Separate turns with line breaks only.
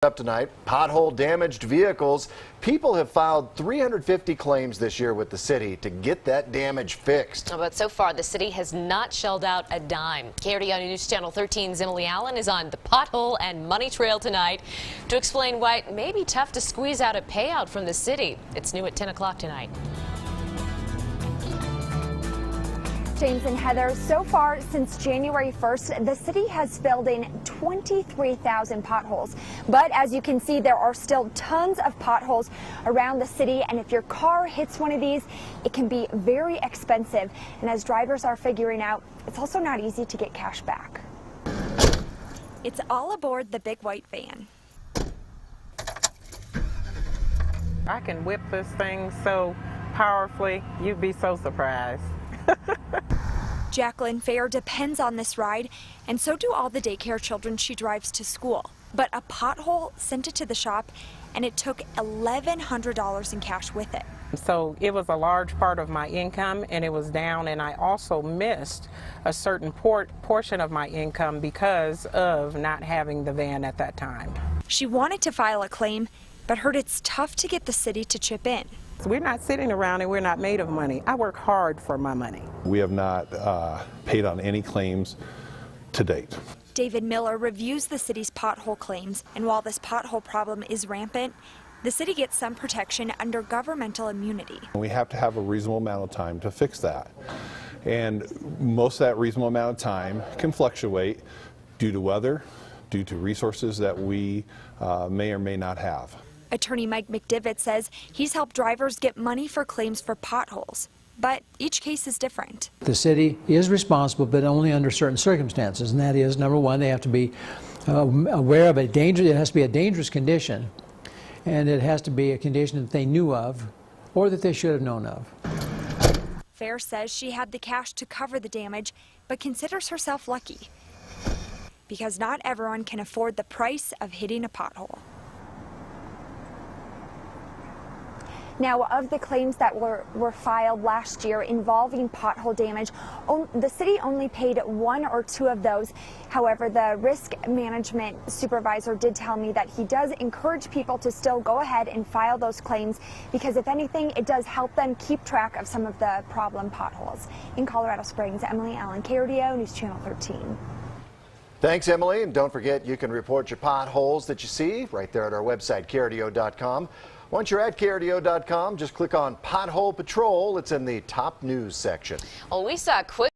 Up tonight, pothole damaged vehicles. People have filed 350 claims this year with the city to get that damage fixed.
But so far, the city has not shelled out a dime. KRDO News Channel 13's Emily Allen is on the pothole and money trail tonight to explain why it may be tough to squeeze out a payout from the city. It's new at 10 o'clock tonight.
James and Heather, so far since January 1st, the city has filled in 23,000 potholes. But as you can see, there are still tons of potholes around the city. And if your car hits one of these, it can be very expensive. And as drivers are figuring out, it's also not easy to get cash back. It's all aboard the big white van.
I can whip this thing so powerfully, you'd be so surprised.
Jacqueline Fair depends on this ride, and so do all the daycare children she drives to school. But a pothole sent it to the shop, and it took $1,100 in cash with it.
So it was a large part of my income, and it was down, and I also missed a certain portion of my income because of not having the van at that time.
She wanted to file a claim, but heard it's tough to get the city to chip in.
We're not sitting around and we're not made of money. I work hard for my money.
We have not paid on any claims to date.
David Miller reviews the city's pothole claims, and while this pothole problem is rampant, the city gets some protection under governmental immunity.
We have to have a reasonable amount of time to fix that. And most of that reasonable amount of time can fluctuate due to weather, due to resources that we may or may not have.
Attorney Mike McDivitt says he's helped drivers get money for claims for potholes, but each case is different.
The city is responsible, but only under certain circumstances, and that is, number one, they have to be aware of a danger. It has to be a dangerous condition, and it has to be a condition that they knew of or that they should have known of.
Fair says she had the cash to cover the damage, but considers herself lucky because not everyone can afford the price of hitting a pothole. Now, of the claims that were filed last year involving pothole damage, the city only paid 1 or 2 of those. However, the risk management supervisor did tell me that he does encourage people to still go ahead and file those claims because, if anything, it does help them keep track of some of the problem potholes. In Colorado Springs, Emily Allen, KRDO News Channel 13.
Thanks, Emily. And don't forget, you can report your potholes that you see right there at our website, KRDO.com. Once you're at KRDO.com, just click on Pothole Patrol. It's in the top news section.
Well, we saw quick